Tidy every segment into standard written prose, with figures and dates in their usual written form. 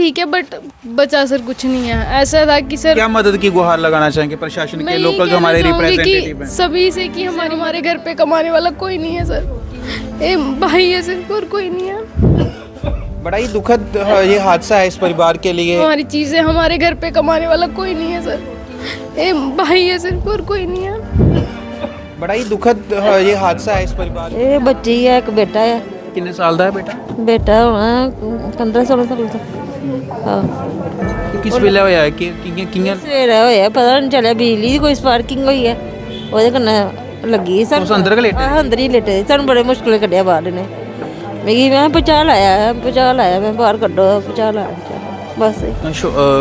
ठीक है बट बचा सर कुछ नहीं है। ऐसा था कि सर क्या मदद की गुहार लगाना चाहेंगे प्रशासन के, मैं ये लोकल जो कहना हमारे चाहूंगी रिप्रेजेंटेटिव कि हैं? सभी से कि हमारे घर पे कमाने वाला कोई नहीं है सर, एक भाई है सिर्फ और कोई नहीं है। बड़ा ही दुखद ये हादसा है इस परिवार के लिए। हमारी चीजें हमारे घर पे कमाने वाला कोई नहीं है सर, एक भाई है सिर्फ और कोई नहीं है। बड़ा ही दुखद ये हादसा है इस परिवार। ਇਹ ਬੱਚੀ ਹੈ ਇੱਕ ਬੇਟਾ ਹੈ कितने साल का है बेटा? ਬੇਟਾ ਹੋਣਾ 15-16 ਸਾਲ ਦਾ ਹਾਂ किस वेले होया है कि कियां ਸਵੇਰੇ ਹੋਇਆ ਪਤਾ ਨਹੀਂ ਚੱਲਿਆ ਬਿਜਲੀ ਦੀ ਕੋਈ ਸਪਾਰਕਿੰਗ ਹੋਈ ਹੈ ਉਹਦੇ ਕन्नै ਲੱਗੀ ਸਾਨੂੰ ਤੁਸੀਂ ਅੰਦਰ ਲੇਟੇ? ਹਾਂ ਅੰਦਰ ਹੀ ਲੇਟੇ ਸਾਨੂੰ ਬੜੇ ਮੁਸ਼ਕਿਲ ਕੱਢਿਆ ਬਾਹਰ ਨੇ ਮੈਂ ਪਚਾ ਲਾਇਆ ਮੈਂ ਬਾਹਰ ਕੱਢੋ ਪਚਾ ਲਾਇਆ ਬਸ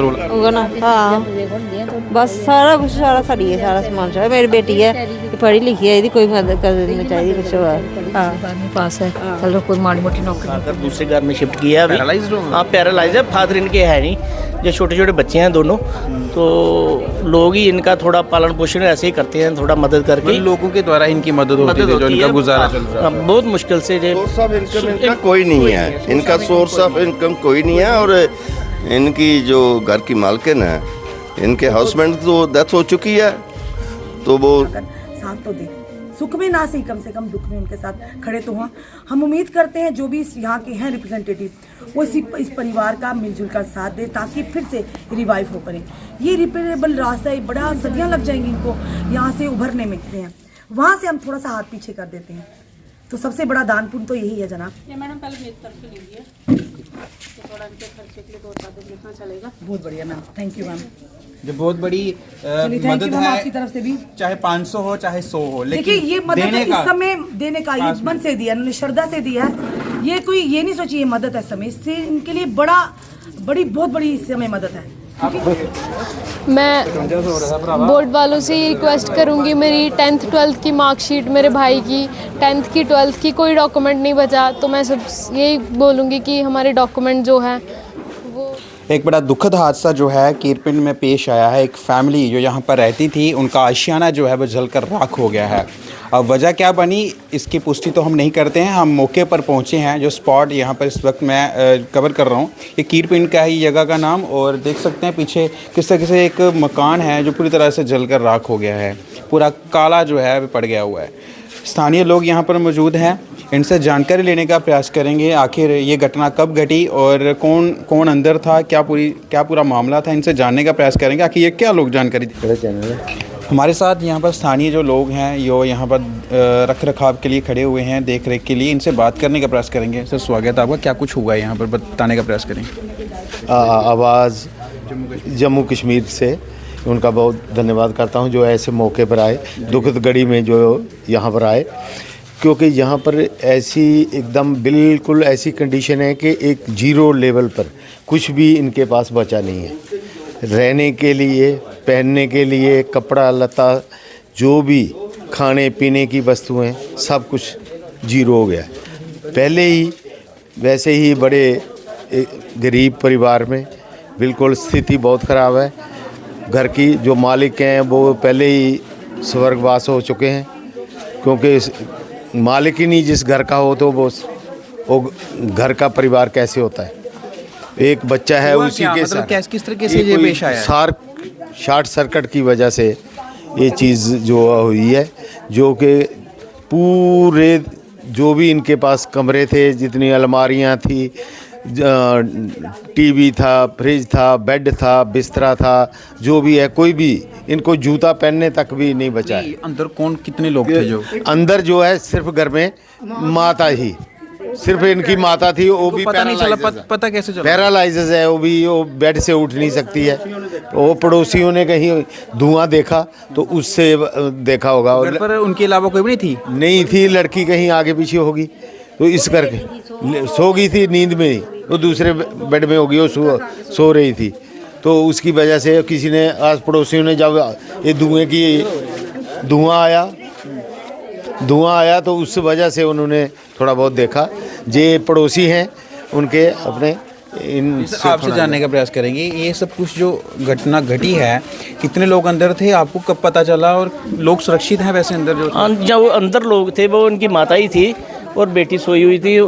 रोला ਹੋਗਾ ਨਾ ਹਾਂ ਬਸ ਸਾਰਾ ਕੁਝ ਸਾਡੀ ਹੈ ਸਾਰਾ ਸਮਾਨ ਸਾਰਾ ਮੇਰੀ ਬੇਟੀ ਹੈ ਪੜ੍ਹੀ ਲਿਖੀ ਹੈ ਇਹਦੀ ਕੋਈ ਮਦਦ ਕਰਨੀ ਚਾਹੀਦੀ कुछ हाँ पास है चलो कोई माड़ी मोटी नौकरी फादर दूसरे घर में शिफ्ट किया अभी। पैरालाइज्ड हो? हाँ पैरालाइज है, फादर इनके है नहीं, जो छोटे छोटे बच्चे हैं दोनों, तो लोग ही इनका थोड़ा पालन पोषण ऐसे ही करते हैं, थोड़ा मदद करके मतलब लोगों के द्वारा इनकी मदद होती है जो इनका गुजारा चल रहा है। बहुत मुश्किल से सोर्स ऑफ इनकम इनका कोई नहीं है, इनका सोर्स ऑफ इनकम कोई नहीं है। और इनकी जो घर की मालकिन है, इनके हस्बैंड तो डेथ हो चुकी है, तो वो साथ तो दे, सुख में ना सही कम से कम दुख में उनके साथ खड़े तो हों। हम उम्मीद करते हैं जो भी यहाँ के हैं रिप्रेजेंटेटिव वो इस परिवार का मिलजुल कर साथ दे ताकि फिर से रिवाइव हो करें। ये रिपेयरेबल रास्ता है, बड़ा सदियाँ लग जाएंगी इनको यहाँ से उभरने में हैं, वहाँ से हम थोड़ा सा हाथ पीछे कर देते हैं। तो सबसे बड़ा दान पुण्य तो यही है जनाब। ये मैडम पहले मेरी तरफ से लीजिए तो थोड़ा इनके खर्चे के लिए 2-4 दिन जितना चलेगा। बहुत बढ़िया मैम, थैंक यू मैम। जो बहुत बड़ी मदद है आपकी तरफ से भी, चाहे 500 हो चाहे 100 हो, देखिए लेकिन ये मदद देने इस का समय देने का ये मन से दिया, उन्होंने श्रद्धा से दिया है। ये कोई ये नहीं सोचिए मदद है समय से, इनके लिए बहुत बड़ी इस समय मदद है। मैं बोर्ड वालों से ये रिक्वेस्ट करूंगी, मेरी 10th 12th की मार्कशीट, मेरे भाई की 10th की 12th की कोई डॉक्यूमेंट नहीं बचा, तो मैं सब यही बोलूँगी कि हमारे डॉक्यूमेंट जो हैं वो। एक बड़ा दुखद हादसा जो है कीरपिंड में पेश आया है। एक फैमिली जो यहाँ पर रहती थी, उनका आशियाना जो है वो जलकर राख हो गया है। अब वजह क्या बनी इसकी पुष्टि तो हम नहीं करते हैं, हम मौके पर पहुँचे हैं। जो स्पॉट यहाँ पर इस वक्त मैं कवर कर रहा हूँ, ये कीरपिंड का ही जगह का नाम, और देख सकते हैं पीछे किस तरह से एक मकान है जो पूरी तरह से जलकर राख हो गया है, पूरा काला जो है पड़ गया हुआ है। स्थानीय लोग यहाँ पर मौजूद हैं, इनसे जानकारी लेने का प्रयास करेंगे आखिर ये घटना कब घटी और कौन अंदर था, क्या पूरा मामला था, इनसे जानने का प्रयास करेंगे आखिर ये क्या लोग जानकारी हमारे साथ यहाँ पर स्थानीय जो लोग हैं यो यहाँ पर रख रखाव के लिए खड़े हुए हैं, देख रेख के लिए, इनसे बात करने का प्रयास करेंगे। सर स्वागत है आपका, क्या कुछ हुआ है यहाँ पर बताने का प्रयास करेंगे। आवाज़ जम्मू कश्मीर से उनका बहुत धन्यवाद करता हूँ जो ऐसे मौके पर आए, दुखद घड़ी में जो यहाँ पर आए, क्योंकि यहाँ पर ऐसी एकदम बिल्कुल ऐसी कंडीशन है कि एक जीरो लेवल पर कुछ भी इनके पास बचा नहीं है। रहने के लिए, पहनने के लिए, कपड़ा लता, जो भी खाने पीने की वस्तुएं, सब कुछ जीरो हो गया है। पहले ही वैसे ही बड़े गरीब परिवार में बिल्कुल स्थिति बहुत ख़राब है। घर की जो मालिक हैं वो पहले ही स्वर्गवास हो चुके हैं, क्योंकि मालिक ही नहीं जिस घर का हो तो वो घर का परिवार कैसे होता है। एक बच्चा है उसी के साथ किस तरीके से ये पेश आया है? शॉर्ट सर्किट की वजह से ये चीज़ जो हुई है, जो कि पूरे जो भी इनके पास कमरे थे, जितनी अलमारियां थी, टीवी था, फ्रिज था, बेड था, बिस्तरा था, जो भी है, कोई भी इनको जूता पहनने तक भी नहीं बचा है। अंदर कितने लोग थे? जो अंदर जो है सिर्फ घर में माता ही, सिर्फ इनकी माता थी, वो भी पता नहीं चला, पता कैसे चला? पैरालाइसिस है, वो बेड से उठ नहीं सकती है। वो पड़ोसियों ने कहीं धुआं देखा तो उससे देखा होगा। पर उनके अलावा कोई भी नहीं थी, लड़की कहीं आगे पीछे होगी, तो इस करके सो गई थी नींद में ही, वो दूसरे बेड में होगी, वो सो रही थी, तो उसकी वजह से किसी ने, आस पड़ोसियों ने, जब ये धुआं आया तो उस वजह से उन्होंने थोड़ा बहुत देखा। जे पड़ोसी हैं उनके अपने आपसे जानने का प्रयास करेंगे, ये सब कुछ जो घटना घटी है, कितने लोग अंदर थे, आपको कब पता चला, और लोग सुरक्षित हैं वैसे अंदर? जो अंदर लोग थे वो उनकी माता ही थी, और बेटी सोई हुई थी।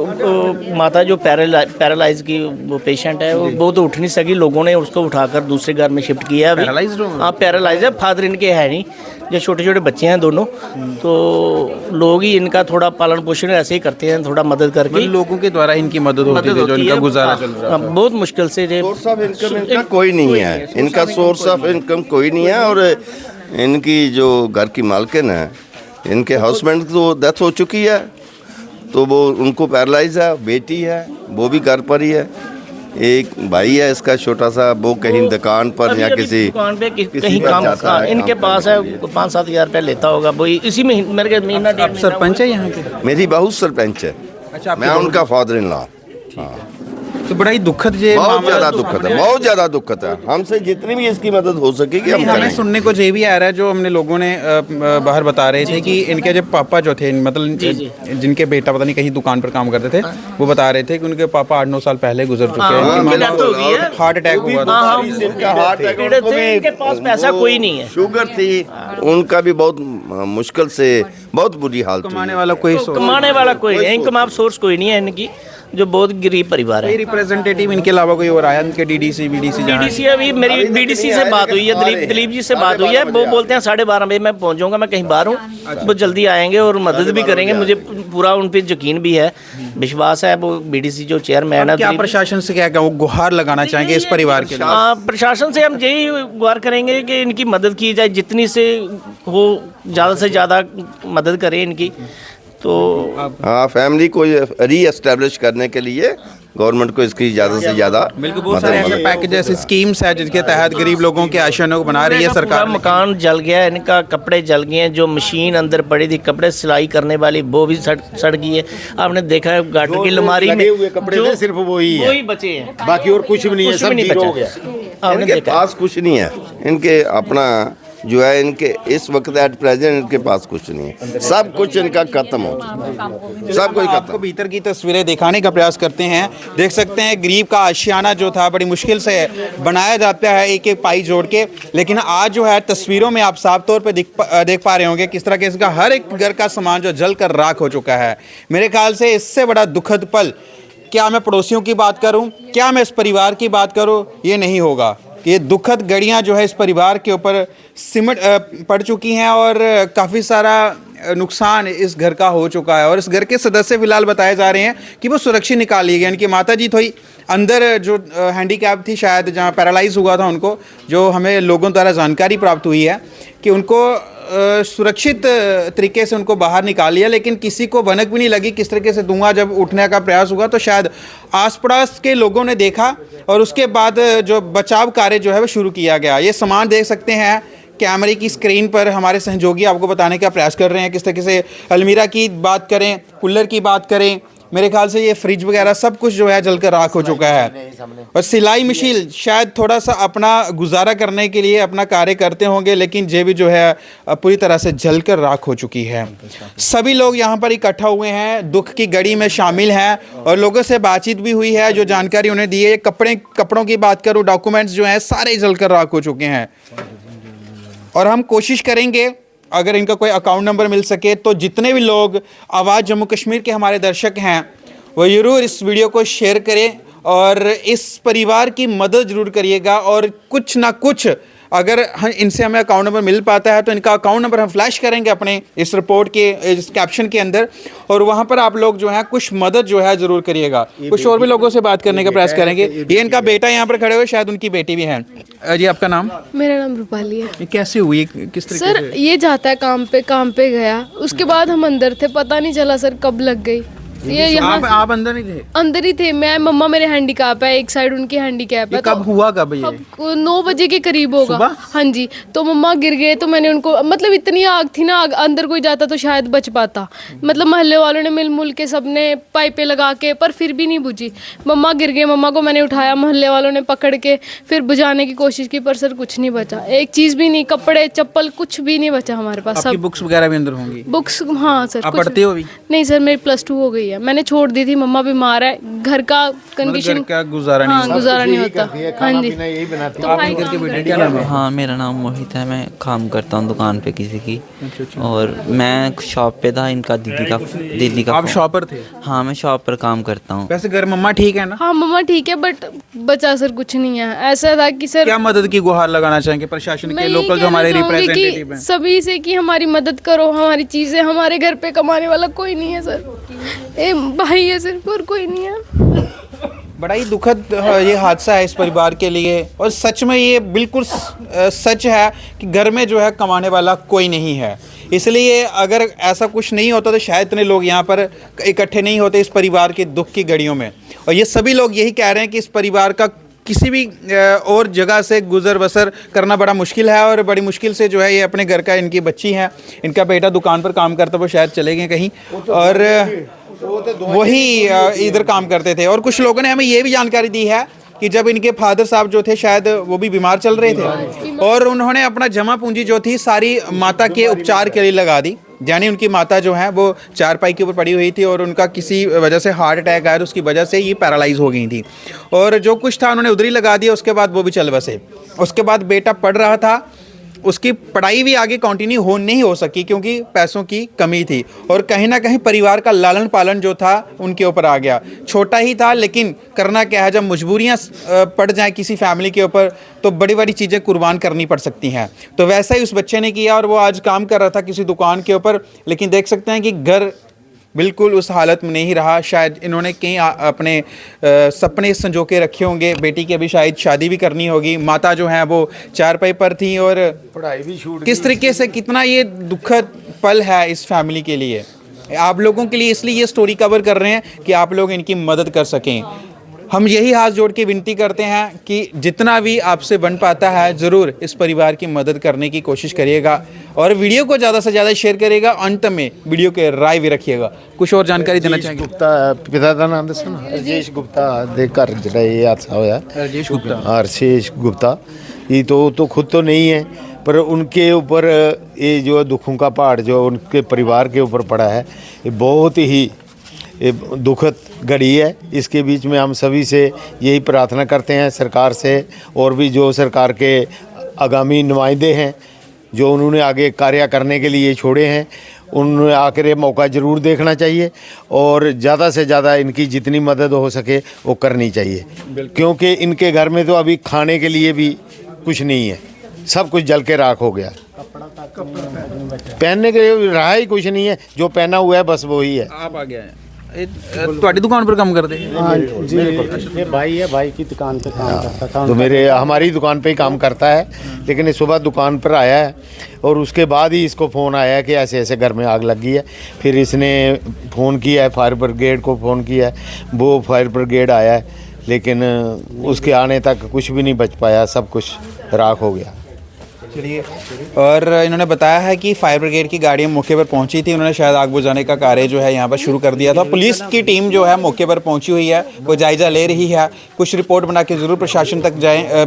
माता जो पैरालाइज की वो पेशेंट है, वो तो उठ नहीं सकी, लोगों ने उसको उठाकर दूसरे घर में शिफ्ट किया है अभी। हाँ पैरालाइज है, फादर इनके है नहीं, जो छोटे छोटे बच्चे हैं दोनों, तो लोग ही इनका थोड़ा पालन पोषण ऐसे ही करते हैं, थोड़ा मदद करके। लोगों के द्वारा इनकी मदद होती है, जो इनका गुजारा चल रहा है। बहुत मुश्किल से सोर्स ऑफ इनकम इनका कोई नहीं है, इनका सोर्स ऑफ इनकम कोई नहीं है। और इनकी जो घर की मालकिन है, इनके हस्बैंड तो डेथ हो चुकी है, तो वो उनको पैरालाइज है, बेटी है वो भी घर पर ही है, एक भाई है इसका छोटा सा, वो कहीं दुकान पर या किसी दुकान पे कहीं काम करता है। इनके पास है 5-7 हज़ार रुपया लेता होगा, वही इसी में मेरे महीना। आप सरपंच है यहाँ के? मेरी बहू सरपंच है। अच्छा, मैं उनका फादर इन लॉ। तो बड़ा ही दुखद ये बहुत ज़्यादा दुखद है, बहुत ज़्यादा दुखद है। हमसे जितनी भी इसकी मदद हो सकेगी हम हमें करेंगे। सुनने को ये भी आ रहा है, जो हमने लोगों ने बाहर बता रहे थे कि इनके जब पापा जो थे, मतलब जिनके बेटा पता नहीं कहीं दुकान पर काम करते थे, वो बता रहे थे कि उनके पापा 8-9 साल पहले गुजर चुके हैं, हार्ट अटैक हुआ था। इनके पास पैसा कोई नहीं है, शुगर थी उनका भी, बहुत मुश्किल से बहुत बुरी हालत। कमाने वाला कोई नहीं, इनकम सोर्स कोई नहीं है इनकी, जो बहुत गरीब परिवार है। रिप्रेजेंटेटिव इनके अलावा कोई और आया? इनके डीडीसी बीडीसी अभी मेरी बीडीसी से बात हुई है, दिलीप जी से बात हुई है। वो बोलते हैं 12:30 बजे मैं पहुंच जाऊंगा, मैं कहीं बाहर हूँ, वो जल्दी आएंगे और मदद भी करेंगे। मुझे पूरा उन पर यकीन भी है, विश्वास है। वो बीडीसी जो चेयरमैन है, क्या प्रशासन से क्या वो गुहार लगाना चाहेंगे इस परिवार के लिए? प्रशासन से हम यही गुहार करेंगे कि इनकी मदद की जाए, जितनी से हो ज़्यादा से ज़्यादा मदद करें इनकी। तो हाँ, फैमिली को री एस्टेब्लिश करने के लिए गवर्नमेंट को इसकी ज़्यादा से ज़्यादा बहुत सारे ऐसे पैकेज, ऐसे स्कीम्स है जिनके तहत गरीब लोगों के आश्रयों को बना रही है सरकार। मकान जल गया है इनका, कपड़े जल गए हैं, जो मशीन अंदर पड़ी थी कपड़े सिलाई करने वाली वो भी सड़ गई है। आपने देखा है गाटर की अलमारी में हुए कपड़े थे, सिर्फ वही बचे हैं, बाकी और कुछ भी नहीं है, सब जीरो हो गया। इनके पास कुछ नहीं है, इनके अपना जो है, इनके इस वक्त एट प्रेजेंट इनके पास कुछ नहीं है, सब कुछ इनका खत्म हो, सब कुछ आपको भीतर की तस्वीरें दिखाने का प्रयास करते हैं। देख सकते हैं गरीब का आशियाना जो था बड़ी मुश्किल से बनाया जाता है, एक एक पाई जोड़ के, लेकिन आज जो है तस्वीरों में आप साफ तौर पे देख पा रहे होंगे किस तरह के इसका हर एक घर का सामान जो जल कर राख हो चुका है। मेरे ख्याल से इससे बड़ा दुखद पल क्या मैं पड़ोसियों की बात करूं, क्या मैं इस परिवार की बात करूं, ये नहीं होगा। ये दुखद घड़ियाँ जो है इस परिवार के ऊपर सिमट पड़ चुकी हैं और काफ़ी सारा नुकसान इस घर का हो चुका है। और इस घर के सदस्य फिलहाल बताए जा रहे हैं कि वो सुरक्षित निकाल लिए गए। इनकी माता जी थोड़ी अंदर जो हैंडीकैप थी, शायद जहाँ पैरालाइज हुआ था उनको, जो हमें लोगों द्वारा जानकारी प्राप्त हुई है कि उनको सुरक्षित तरीके से उनको बाहर निकाल लिया, लेकिन किसी को भनक भी नहीं लगी किस तरीके से धुआं जब उठने का प्रयास हुआ तो शायद आस पड़ोस के लोगों ने देखा और उसके बाद जो बचाव कार्य जो है वो शुरू किया गया। ये सामान देख सकते हैं कैमरे की स्क्रीन पर, हमारे सहयोगी आपको बताने का प्रयास कर रहे हैं किस तरीके से अलमीरा की बात करें, कूलर की बात करें, मेरे ख्याल से ये फ्रिज वगैरह सब कुछ जो है जलकर राख हो चुका है। और सिलाई मशीन शायद थोड़ा सा अपना गुजारा करने के लिए अपना कार्य करते होंगे, लेकिन ये भी जो है पूरी तरह से जलकर राख हो चुकी है। सभी लोग यहाँ पर इकट्ठा हुए हैं, दुख की घड़ी में शामिल हैं और लोगों से बातचीत भी हुई है, जो जानकारी उन्हें दी है। कपड़ों की बात करूँ, डॉक्यूमेंट्स जो हैं सारे जलकर राख हो चुके हैं। और हम कोशिश करेंगे अगर इनका कोई अकाउंट नंबर मिल सके तो जितने भी लोग आवाज़ जम्मू कश्मीर के हमारे दर्शक हैं वो ज़रूर इस वीडियो को शेयर करें और इस परिवार की मदद ज़रूर करिएगा। और कुछ ना कुछ अगर इनसे हमें अकाउंट नंबर मिल पाता है तो इनका अकाउंट नंबर हम फ्लैश करेंगे अपने इस रिपोर्ट के इस कैप्शन के अंदर, और वहाँ पर आप लोग जो है कुछ मदद जो है ज़रूर करिएगा। कुछ और भी लोगों से बात करने का प्रयास करेंगे। ये इनका बेटा यहाँ पर खड़े हुए, शायद उनकी बेटी भी है। जी आपका नाम? मेरा नाम रूपाली है। ये कैसे हुई, किस तरीके सर से? ये जाता है काम पे गया, उसके बाद हम अंदर थे, पता नहीं चला सर कब लग गई। ये यहाँ आप अंदर नहीं थे? अंदर ही थे। मैं मम्मा मेरे हैंडीकैप है, एक साइड उनकी हैंडीकैप है। कब हुआ कब ये? 9 बजे के करीब होगा। सुबह? हाँ जी। तो मम्मा गिर गए तो मैंने उनको, मतलब इतनी आग थी ना, अंदर कोई जाता तो शायद बच पाता। मतलब मोहल्ले वालों ने मिल के सबने पाइपें लगा के, पर फिर भी नहीं बुझी। मम्मा गिर गए, मम्मा को मैंने उठाया, मोहल्ले वालों ने पकड़ के फिर बुझाने की कोशिश की, पर सर कुछ नहीं बचा, एक चीज़ भी नहीं, कपड़े चप्पल कुछ भी नहीं बचा हमारे पास। आपकी बुक्स वगैरह भी अंदर होंगी? बुक्स हाँ सर। आप पढ़ते हो अभी? नहीं सर, मेरी +2 हो गई है। है। मैंने छोड़ दी थी, मम्मा बीमार है, घर का कंडीशन का गुजारा नहीं हाँ गुजारा नहीं होता। हाँ जी तो भाई करके बेटा क्या नाम है? हाँ मेरा नाम मोहित है, मैं काम करता हूँ दुकान पे किसी की। और मैं शॉप पे था, इनका दीदी का आप शॉपर थे? हाँ मैं शॉप पर काम करता हूँ। वैसे घर मम्मा ठीक है ना? हाँ मम्मा ठीक है, बट बचा सर कुछ नहीं है। ऐसा था कि सर क्या मदद की गुहार लगाना चाहेंगे प्रशासन के, मैं यही लोकल जो कहना हमारे चाहूंगी रिप्रेजेंटेटिव कि हैं? सभी से कि हमारी मदद करो, हमारी चीज़ें, हमारे घर पे कमाने वाला कोई नहीं है सर, एक भाई है सिर्फ और कोई नहीं है। बड़ा ही दुखद ये हादसा है इस परिवार के लिए, और सच में ये बिल्कुल सच है कि घर में जो है कमाने वाला कोई नहीं है। इसलिए अगर ऐसा कुछ नहीं होता तो शायद इतने लोग यहाँ पर इकट्ठे नहीं होते इस परिवार के दुख की घड़ियों में। और ये सभी लोग यही कह रहे हैं कि इस परिवार का किसी भी और जगह से गुजर बसर करना बड़ा मुश्किल है, और बड़ी मुश्किल से जो है ये अपने घर का, इनकी बच्ची है, इनका बेटा दुकान पर काम करता, वो शायद चले गए कहीं और वही इधर काम करते थे। और कुछ लोगों ने हमें ये भी जानकारी दी है कि जब इनके फादर साहब जो थे शायद वो भी बीमार चल रहे थे, और उन्होंने अपना जमा पूंजी जो थी सारी माता के उपचार के लिए लगा दी। यानी उनकी माता जो है वो चारपाई के ऊपर पड़ी हुई थी और उनका किसी वजह से हार्ट अटैक आया, उसकी वजह से ये पैरालाइज हो गई थी, और जो कुछ था उन्होंने उधर ही लगा दिया। उसके बाद वो भी चल बसे। उसके बाद बेटा पढ़ रहा था, उसकी पढ़ाई भी आगे कंटिन्यू नहीं हो सकी क्योंकि पैसों की कमी थी, और कहीं ना कहीं परिवार का लालन पालन जो था उनके ऊपर आ गया। छोटा ही था लेकिन करना क्या है, जब मजबूरियां पड़ जाएं किसी फैमिली के ऊपर तो बड़ी बड़ी चीज़ें कुर्बान करनी पड़ सकती हैं। तो वैसा ही उस बच्चे ने किया, और वो आज काम कर रहा था किसी दुकान के ऊपर, लेकिन देख सकते हैं कि घर बिल्कुल उस हालत में नहीं रहा। शायद इन्होंने कहीं अपने सपने संजो के रखे होंगे। बेटी की अभी शायद शादी भी करनी होगी, माता जो है वो चारपाई पर थी, और पढ़ाई भी छूट किस तरीके से कितना ये दुखद पल है इस फैमिली के लिए, आप लोगों के लिए। इसलिए ये स्टोरी कवर कर रहे हैं कि आप लोग इनकी मदद कर सकें। हम यही हाथ जोड़ के विनती करते हैं कि जितना भी आपसे बन पाता है ज़रूर इस परिवार की मदद करने की कोशिश करिएगा, और वीडियो को ज़्यादा से ज़्यादा शेयर करिएगा। अंत में वीडियो के राय भी रखिएगा। कुछ और जानकारी देना चाहेंगे? गुप्ता पिता का नाम दसो ना। राजेश गुप्ता दे घर जिहड़ा ये हादसा होया, राजेश गुप्ता, राजेश गुप्ता, ये तो खुद तो नहीं है, पर उनके ऊपर ये जो दुखों का पहाड़ जो उनके परिवार के ऊपर पड़ा है, ये बहुत ही दुखद घड़ी है। इसके बीच में हम सभी से यही प्रार्थना करते हैं, सरकार से, और भी जो सरकार के आगामी नुमाइंदे हैं जो उन्होंने आगे कार्य करने के लिए छोड़े हैं, उन्होंने आकर ये मौका ज़रूर देखना चाहिए, और ज़्यादा से ज़्यादा इनकी जितनी मदद हो सके वो करनी चाहिए, क्योंकि इनके घर में तो अभी खाने के लिए भी कुछ नहीं है, सब कुछ जल के राख हो गया। पहनने के लिए रहा ही कुछ नहीं है, जो पहना हुआ है बस वही है। आप आ गया है ਤੁਹਾਡੀ दुकान पर काम करते हैं? हाँ जी, ये भाई है, भाई की दुकान पे काम करता था। तो मेरे हमारी दुकान पे ही काम करता है, लेकिन ये सुबह दुकान पर आया है, और उसके बाद ही इसको फ़ोन आया कि ऐसे ऐसे घर में आग लगी है। फिर इसने फ़ोन किया है, फायर ब्रिगेड को फ़ोन किया है, वो फायर ब्रिगेड आया है, लेकिन उसके आने तक कुछ भी नहीं बच पाया, सब कुछ राख हो गया। चलिए, और इन्होंने बताया है कि फायर ब्रिगेड की गाड़ियाँ मौके पर पहुंची थी, उन्होंने शायद आग बुझाने का कार्य जो है यहाँ पर शुरू कर दिया था। पुलिस की टीम जो है मौके पर पहुंची हुई है, वो जायज़ा ले रही है, कुछ रिपोर्ट बना के ज़रूर प्रशासन तक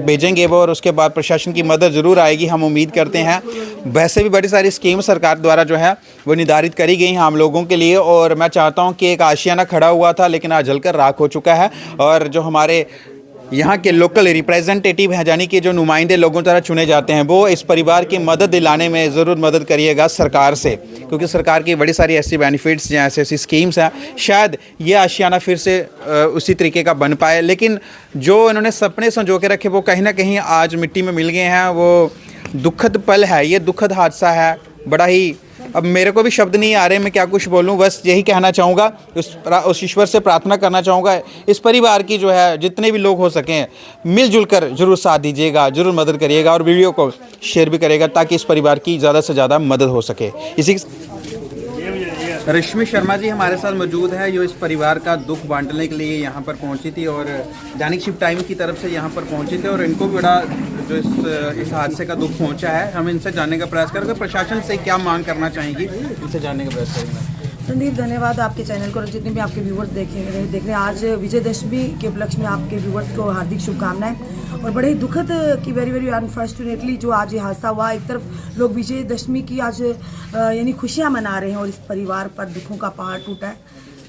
भेजेंगे वो, और उसके बाद प्रशासन की मदद ज़रूर आएगी, हम उम्मीद करते हैं। वैसे भी बड़ी सारी स्कीम सरकार द्वारा जो है वो निर्धारित करी गई हैं हम लोगों के लिए, और मैं चाहता हूँ कि एक आशियाना खड़ा हुआ था लेकिन आज जलकर राख हो चुका है, और जो हमारे यहाँ के लोकल रिप्रेजेंटेटिव हैं, यानी कि जो नुमाइंदे लोगों द्वारा चुने जाते हैं, वो इस परिवार की मदद दिलाने में ज़रूर मदद करिएगा सरकार से, क्योंकि सरकार की बड़ी सारी ऐसी बेनिफिट्स हैं, ऐसी स्कीम्स हैं, शायद ये आशियाना फिर से उसी तरीके का बन पाए। लेकिन जो इन्होंने सपने संजो के रखे वो कहीं ना कहीं आज मिट्टी में मिल गए हैं। वो दुखद पल है, ये दुखद हादसा है, बड़ा ही, अब मेरे को भी शब्द नहीं आ रहे, मैं क्या कुछ बोलूं। बस यही कहना चाहूँगा, उस ईश्वर से प्रार्थना करना चाहूँगा, इस परिवार की जो है जितने भी लोग हो सकें मिलजुल कर ज़रूर साथ दीजिएगा, ज़रूर मदद करिएगा, और वीडियो को शेयर भी करिएगा ताकि इस परिवार की ज़्यादा से ज़्यादा मदद हो सके। इसी रश्मि शर्मा जी हमारे साथ मौजूद है, जो इस परिवार का दुख बांटने के लिए यहाँ पर पहुँची थी, और दैनिक शिफ्ट टाइम की तरफ से यहाँ पर पहुँची थी, और इनको बड़ा जो इस हादसे का दुख पहुँचा है। हम इनसे जानने का प्रयास करेंगे प्रशासन से क्या मांग करना चाहेंगी, इनसे जानने का प्रयास करेंगे। संदीप, धन्यवाद आपके चैनल को, और जितने भी आपके व्यूवर्स देख रहे हैं। आज विजयदशमी के उपलक्ष्य में आपके व्यूवर्स को हार्दिक शुभकामनाएं। और बड़े ही दुखद कि वेरी अनफॉर्चुनेटली जो आज ये हादसा हुआ, एक तरफ लोग विजयदशमी की आज यानी खुशियां मना रहे हैं, और इस परिवार पर दुखों का पहाड़ टूटा है।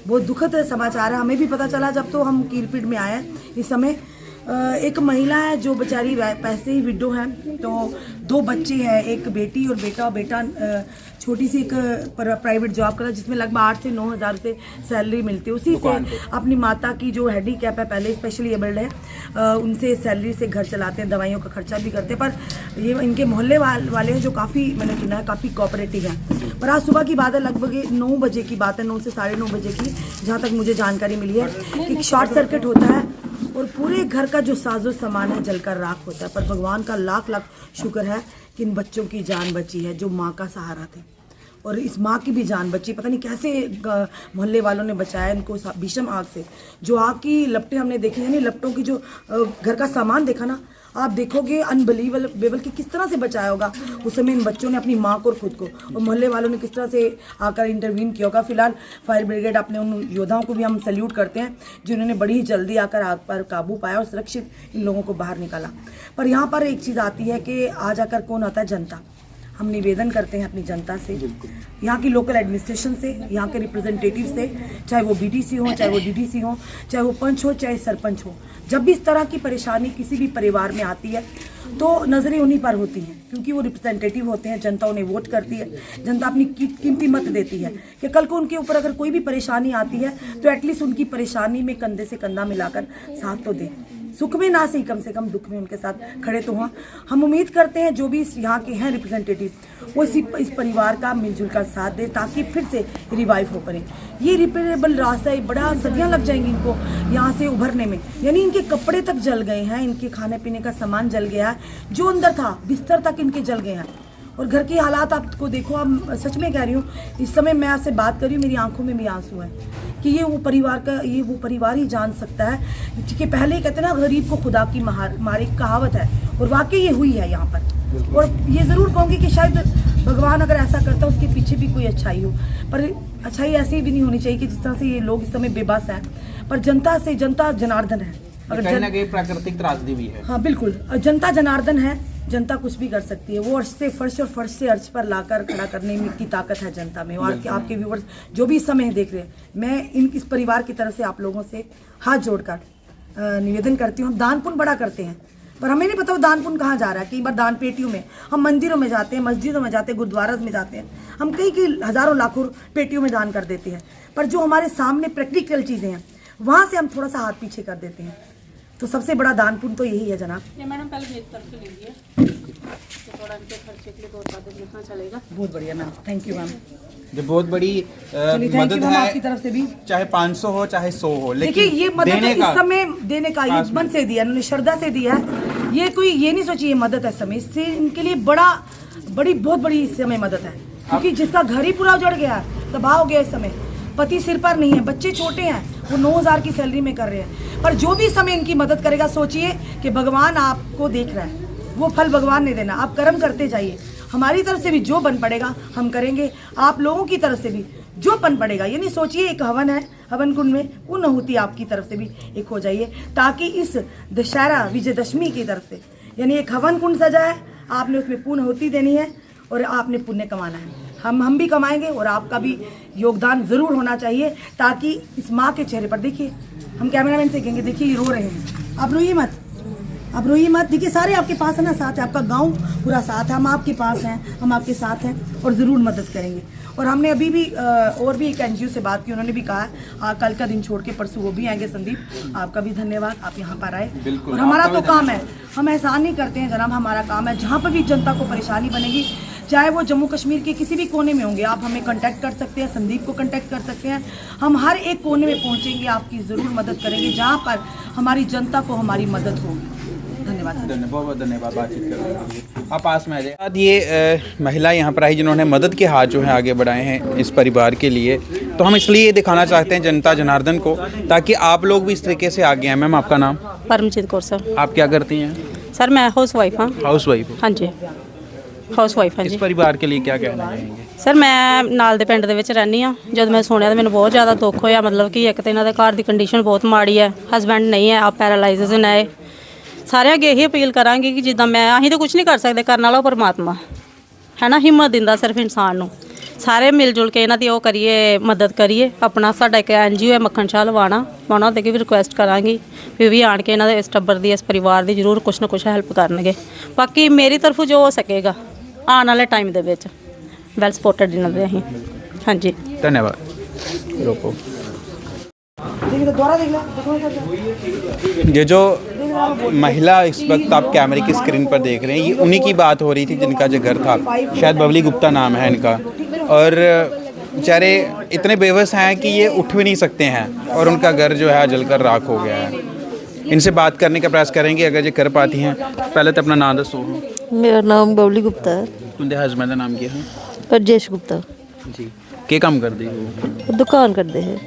बहुत दुखद समाचार है। हमें भी पता चला जब तो हम कीरपीट में आए हैं। इस समय एक महिला है जो बेचारी पैसे ही विडो है, तो 2 बच्चे हैं, एक बेटी और बेटा छोटी सी एक प्राइवेट जॉब करता है जिसमें लगभग 8 से 9 हज़ार से सैलरी मिलती है। उसी से अपनी माता की जो हैंडीकैप है, पहले स्पेशली एबल्ड है, उनसे सैलरी से घर चलाते हैं, दवाइयों का खर्चा भी करते हैं। पर ये इनके मोहल्ले वाले हैं जो काफ़ी, मैंने सुना है, काफ़ी कोऑपरेटिव हैं। पर आज सुबह की बात है, लगभग 9 बजे की बात है, 9 से 9:30 बजे की, जहाँ तक मुझे जानकारी मिली है कि शॉर्ट सर्किट होता है और पूरे घर का जो साजो सामान है जलकर राख होता है। पर भगवान का लाख लाख शुक्र है कि इन बच्चों की जान बची है जो माँ का सहारा थे, और इस माँ की भी जान बची। पता नहीं कैसे मोहल्ले वालों ने बचाया इनको भीषण आग से। जो आग की लपटें हमने देखी, यानी लपटों की जो घर का सामान देखा ना, आप देखोगे अनबिलीवेबल कि किस तरह से बचाया होगा उस समय इन बच्चों ने अपनी माँ को और खुद को, और मोहल्ले वालों ने किस तरह से आकर इंटरवीन किया होगा। फिलहाल फायर ब्रिगेड, अपने उन योद्धाओं को भी हम सैल्यूट करते हैं जिन्होंने बड़ी ही जल्दी आकर आग पर काबू पाया और सुरक्षित इन लोगों को बाहर निकाला। पर यहाँ पर एक चीज़ आती है कि आज आकर कौन आता है? जनता। हम निवेदन करते हैं अपनी जनता से, यहाँ की लोकल एडमिनिस्ट्रेशन से, यहाँ के रिप्रेजेंटेटिव से, चाहे वो बीडीसी हो, चाहे वो डीडीसी हो, चाहे वो पंच हो, चाहे सरपंच हो। जब भी इस तरह की परेशानी किसी भी परिवार में आती है तो नज़रें उन्हीं पर होती हैं, क्योंकि वो रिप्रेजेंटेटिव होते हैं, जनता उन्हें वोट करती है, जनता अपनी कीमती मत देती है कि कल को उनके ऊपर अगर कोई भी परेशानी आती है तो एटलीस्ट उनकी परेशानी में कंधे से कंधा मिलाकर साथ तो दे। सुख में ना सही, कम से कम दुख में उनके साथ खड़े तो हों। हम उम्मीद करते हैं जो भी यहाँ के हैं रिप्रेजेंटेटिव, वो इस परिवार का मिलजुल कर साथ दे ताकि फिर से रिवाइव हो करें। ये रिपेरेबल रास्ता है, बड़ा सदियाँ लग जाएंगी इनको यहाँ से उभरने में। यानी इनके कपड़े तक जल गए हैं, इनके खाने पीने का सामान जल गया है, जो अंदर था बिस्तर तक इनके जल गए हैं। और घर के हालात आपको देखो, अब सच में कह रही हूँ, इस समय मैं आपसे बात कर रही हूँ, मेरी आंखों में भी आंसू हैं कि ये वो परिवार ही जान सकता है कि पहले कहते ना, गरीब को खुदा की मार एक कहावत है, और वाकई ये हुई है यहाँ पर। और ये ज़रूर कहूँगी कि शायद भगवान अगर ऐसा करता है उसके पीछे भी कोई अच्छाई हो, पर अच्छाई ऐसी भी नहीं होनी चाहिए कि जिस तरह से ये लोग इस समय बेबस हैं। पर जनता जनार्दन है, अगर कहीं ना कहीं प्राकृतिक त्रासदी भी है। हाँ बिल्कुल, जनता जनार्दन है, जनता कुछ भी कर सकती है। वो अर्श से फर्श और फर्श से अर्श पर लाकर खड़ा करने में की ताकत है जनता में। और आपके व्यूवर्स जो भी इस समय देख रहे हैं, मैं इस परिवार की तरफ से आप लोगों से हाथ जोड़कर निवेदन करती हूँ। हम दान पुण्य बड़ा करते हैं, पर हमें नहीं पता वो दान पुण्य कहाँ जा रहा है। कई बार दान पेटियों में, हम मंदिरों में जाते हैं, मस्जिदों में जाते हैं, गुरुद्वारा में जाते हैं, हम कई हज़ारों लाखों पेटियों में दान कर देते हैं, पर जो हमारे सामने प्रैक्टिकल चीज़ें हैं वहाँ से हम थोड़ा सा हाथ पीछे कर देते हैं। तो सबसे बड़ा दान पुण्य तो यही है जनाब। मैडम पहले मेरी तरफ से लीजिए, तो थोड़ा इनके खर्चे के लिए बहुत ज़्यादा जितना चलेगा। बहुत बढ़िया मैम, थैंक यू मैम। जो बहुत बड़ी मदद है आपकी तरफ से भी, चाहे 500 हो चाहे 100 हो, देखिए ये मदद इस समय देने का ये मन से दिया, उन्होंने श्रद्धा से दिया है। ये कोई ये नहीं सोचिए मदद है समय से, इनके लिए बहुत बड़ी इस समय मदद है, क्योंकि जिसका घर ही पूरा उजड़ गया, तबाह हो गया, इस समय पति सिर पर नहीं है, बच्चे छोटे हैं, वो 9,000 की सैलरी में कर रहे हैं। पर जो भी समय इनकी मदद करेगा, सोचिए कि भगवान आपको देख रहा है, वो फल भगवान ने देना। आप कर्म करते जाइए, हमारी तरफ से भी जो बन पड़ेगा हम करेंगे, आप लोगों की तरफ से भी जो बन पड़ेगा। ये नहीं सोचिए एक हवन है, हवन कुंड में पुण्य होती आपकी तरफ से भी एक हो जाइए, ताकि इस दशहरा विजयदशमी की तरफ से, यानी एक हवन कुंड सजा है, आपने उसमें पुण्य होती देनी है और आपने पुण्य कमाना है। हम भी कमाएंगे और आपका भी योगदान ज़रूर होना चाहिए, ताकि इस माँ के चेहरे पर, देखिए हम कैमरामैन से कहेंगे, देखिए ये रो रहे हैं, आप रोइए मत, देखिए सारे आपके पास है ना, साथ है, आपका गांव पूरा साथ है, हम आपके पास हैं, हम आपके साथ हैं और ज़रूर मदद करेंगे। और हमने अभी भी और भी एक NGO से बात की, उन्होंने भी कहा है कल का दिन छोड़ के परसों वो भी आएंगे। संदीप, आपका भी धन्यवाद, आप यहाँ पर आए। और हमारा तो काम है, हम एहसान नहीं करते हैं जनाब, हमारा काम है जहाँ पर भी जनता को परेशानी बनेगी, चाहे वो जम्मू कश्मीर के किसी भी कोने में होंगे, आप हमें कांटेक्ट कर सकते हैं, संदीप को कांटेक्ट कर सकते हैं, हम हर एक कोने में पहुँचेंगे, आपकी ज़रूर मदद करेंगे जहाँ पर हमारी जनता को हमारी मदद होगी। धन्यवाद, बहुत धन्यवाद बातचीत करने के लिए। आप पास में आ जाए। ये महिला यहाँ पर आई जिन्होंने मदद के हाथ जो है आगे बढ़ाए हैं इस परिवार के लिए, तो हम इसलिए ये दिखाना चाहते हैं जनता जनार्दन को, ताकि आप लोग भी इस तरीके से आगे आए। मैम आपका नाम? परमजीत कौर सर। आप क्या करती हैं? सर मैं हाउस वाइफ हाँ। House wife? हाँ जी, हाउस वाइफ। इस परिवार के लिए क्या कहना चाहेंगे? सर मैं नाल दे पिंड दे विच रहनी हाँ। जब मैं सुनिया तो मैंने बहुत ज़्यादा दुख होया, मतलब कि एक तो इन्हों घर की कंडीशन बहुत माड़ी है, हसबैंड नहीं है, आप पैरालाइज ने। सारे अगे यही अपील करांगी कि जिदा मैं असीं तो कुछ नहीं कर सकते, करने वाला परमात्मा है ना, हिम्मत दिंदा सिर्फ इंसान नूं ਸਾਰੇ ਮਿਲ ਜੁਲ ਕੇ ਇਹਨਾਂ ਦੀ ਉਹ ਕਰੀਏ, ਮਦਦ ਕਰੀਏ। ਆਪਣਾ ਸਾਡਾ ਇੱਕ NGO ਹੈ ਮੱਖਣ ਸ਼ਾਹ ਲਵਾਣਾ, ਮੈਂ ਉਹਨਾਂ ਦੇ ਵੀ ਰਿਕੁਐਸਟ ਕਰਾਂਗੀ ਵੀ ਆਣ ਕੇ ਇਹਨਾਂ ਦੇ ਇਸ ਟੱਬਰ ਦੀ, ਇਸ ਪਰਿਵਾਰ ਦੀ ਜ਼ਰੂਰ ਕੁਛ ਨਾ ਕੁਛ ਹੈਲਪ ਕਰਨਗੇ। ਬਾਕੀ ਮੇਰੀ ਤਰਫੋਂ ਜੋ ਹੋ ਸਕੇਗਾ ਆਉਣ ਵਾਲੇ ਟਾਈਮ ਦੇ ਵਿੱਚ ਵੈਲ ਸਪੋਰਟਡ ਇਹਨਾਂ ਦੇ ਅਸੀਂ। ਹਾਂਜੀ, धन्यवाद। रोको। ये जो महिला इस वक्त आप कैमरे की स्क्रीन पर देख रहे हैं, ये उन्हीं की बात हो रही थी जिनका जो घर था, शायद बबली गुप्ता नाम है इनका, और बेचारे इतने बेबस हैं कि ये उठ भी नहीं सकते हैं और उनका घर जो है जलकर राख हो गया है। इनसे बात करने का प्रयास करेंगे अगर ये कर पाती हैं। पहले तो अपना नाम दसो। मेरा नाम बबली गुप्ता है। उनके हस्बैंड का नाम क्या है? राजेश गुप्ता जी। के काम करते हो? दुकान करते हैं।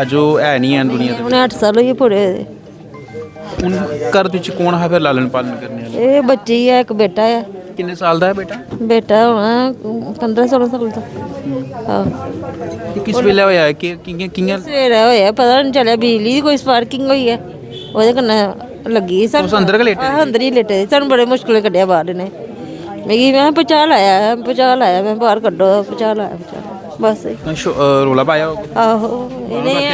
जो है नहीं है दुनिया ते उन्हें 8 साल हुए पूरे। ਹੁਣ ਘਰ ਵਿੱਚ ਕੌਣ ਹੈ ਫਿਰ ਲਾਲਣ ਪਾਲਣ ਕਰਨੇ ਵਾਲਾ? ਇਹ ਬੱਚੀ ਹੈ, ਇੱਕ ਬੇਟਾ ਹੈ। ਕਿੰਨੇ ਸਾਲ ਦਾ ਹੈ ਬੇਟਾ? ਬੇਟਾ ਹੋਣਾ 15-16 ਸਾਲ ਦਾ। ਹਾਂ। ਇਹ ਕਿਸ ਵੇਲੇ ਹੋਇਆ ਹੈ ਕਿ ਕਿੰਨੇ ਸਵੇਰੇ ਹੋਇਆ, ਪਤਾ ਨਹੀਂ ਚੱਲਿਆ। ਬਿਜਲੀ ਦੀ ਕੋਈ ਸਪਾਰਕਿੰਗ ਹੋਈ ਹੈ, ਉਹਦੇ ਕੰਨੇ ਲੱਗੀ। ਸਾਨੂੰ ਅੰਦਰ ਲੇਟੇ? ਅੰਦਰ ਹੀ ਲੇਟੇ। ਸਾਨੂੰ ਬੜੇ ਮੁਸ਼ਕਿਲ ਕੱਢਿਆ ਬਾਹਰ ਨੇ। ਮੈਂ ਪਚਾ ਲਾਇਆ, ਮੈਂ ਬਾਹਰ ਕੱਢੋ, ਪਚਾ ਲਾਇਆ ਬਸ। ਰੋਲਾ ਪਾਇਆ? ਆਹੋ।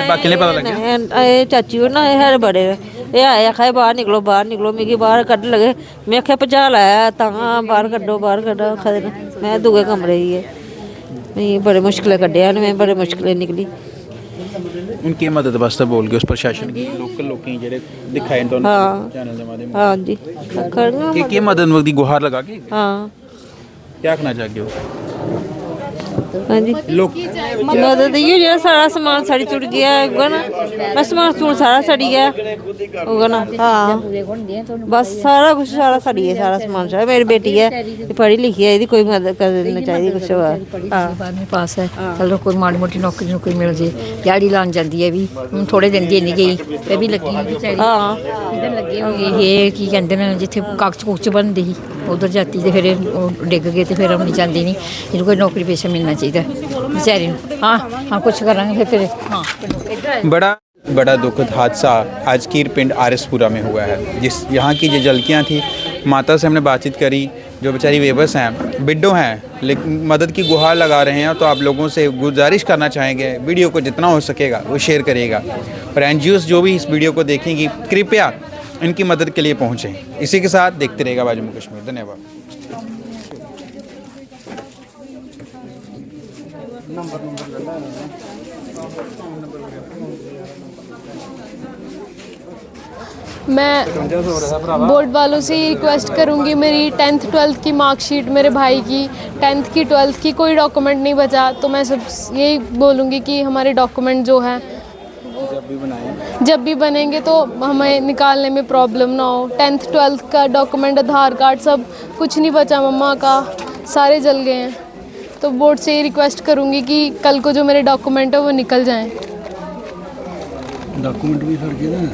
ਬਾਕੀ ਨੇ ਪਤਾ ਲੱਗਿਆ? ਇਹ ਚਾਚੀ ਉਹ ਨਾ ਇਹ ਬੜੇ ਇਹ ਆਇਆ ਖਾਏ ਬਾਹਰ ਨਿਕਲੋ, ਬਾਹਰ ਨਿਕਲੋ। ਮੇਰੀ ਬਾਹਰ ਕੱਢ ਲਗੇ। ਮੈਂ ਆਖਿਆ ਪਚਾ ਲਾਇਆ ਤਾਂ ਬਾਹਰ ਕੱਢੋ, ਬਾਹਰ ਕੱਢੋ। ਖਾਦੇ ਮੈਂ ਦੂਏ ਕਮਰੇ ਹੀ ਹੈ। ਨਹੀਂ ਬੜੇ ਮੁਸ਼ਕਿਲ ਕੱਢਿਆ ਨੇ, ਮੈਂ ਬੜੇ ਮੁਸ਼ਕਿਲ ਨਿਕਲੀ। उनकी मदद वास्ते बोल के उस प्रशासन की लोकल लोग ਜਿਹੜੇ ਦਿਖਾਏ ਤੋਂ ਚੈਨਲ ਦੇ ਮਾਧਿਅਮ हाँ जी ਕੀ ਮਦਦ ਦੀ ਗੁਹਾਰ ਲਗਾ ਕੇ हाँ क्या कहना चाहते हो? हाँ जी लोग मदद ये जो सारा सामान सड़ी चुट गया होगा ना, बस सामान सून सारा सड़ी गया होगा ना। हाँ बस सारा कुछ सारा सड़ी है, सारा सामान सारा। मेरी बेटी है, पढ़ी लिखी है, कोई मदद कर देना चाहिए कुछ। ਬਾਰਵੀਂ ਪਾਸ ਹੈ, ਚਲੋ ਕੋਈ ਮਾੜੀ ਮੋਟੀ ਨੌਕਰੀ ਮਿਲ ਜੇ। ਦਿਹਾੜੀ ਲਾਉਣ ਜਾਂਦੀ ਹੈ ਵੀ, ਹੁਣ ਥੋੜੇ ਦਿਨ ਦੀ ਨਹੀਂ ਗਈ, ਇਹ ਵੀ ਲੱਗੀ ਹੋਈ ਵਿਚਾਰੀ। ਹਾਂ ਇੱਧਰ ਲੱਗੇ ਹੋਏ ਇਹ ਕੀ ਕਹਿੰਦੇ ਨੇ, ਜਿੱਥੇ ਕਾਗਜ਼ ਕੁਗਜ਼ ਬਣਦੇ ਸੀ ਉਧਰ ਜਾਂਦੀ ਤੇ ਫਿਰ ਉਹ ਡਿੱਗ ਗਏ ਤੇ ਫਿਰ ਉਹ ਨਹੀਂ ਜਾਂਦੀ। ਨਹੀਂ ਇਹਨੂੰ ਕੋਈ ਨੌਕਰੀ ਪੇਸ਼ਾ ਮਿਲਣਾ ਚਾਹੀਦਾ बेचारी। हाँ हाँ कुछ करेंगे फिर। हाँ बड़ा दुखद हादसा आज कीरपिंड आरएसपुरा में हुआ है। जिस यहाँ की जो जलकियाँ थी, माता से हमने बातचीत करी, जो बेचारी बेबस हैं, बिड्डो हैं, लेकिन मदद की गुहार लगा रहे हैं। तो आप लोगों से गुजारिश करना चाहेंगे वीडियो को जितना हो सकेगा वो शेयर करिएगा, और NGOs जो भी इस वीडियो को देखेंगी कृपया इनकी मदद के लिए पहुँचें। इसी के साथ देखते रहेगा आवाज़ जम्मू कश्मीर। धन्यवाद। मैं बोर्ड वालों से ये रिक्वेस्ट करूंगी, मेरी 10th 12th की मार्कशीट, मेरे भाई की 10th की 12th की कोई डॉक्यूमेंट नहीं बचा। तो मैं सब यही बोलूँगी कि हमारे डॉक्यूमेंट जो है जब भी बनेंगे तो हमें निकालने में प्रॉब्लम ना हो। 10th 12th का डॉक्यूमेंट, आधार कार्ड, सब कुछ नहीं बचा। मम्मा का सारे जल गए हैं। तो बोर्ड से ये रिक्वेस्ट करूँगी कि कल को जो मेरे डॉक्यूमेंट है वो निकल जाएं। डॉक्यूमेंट भी सड़ गए ना।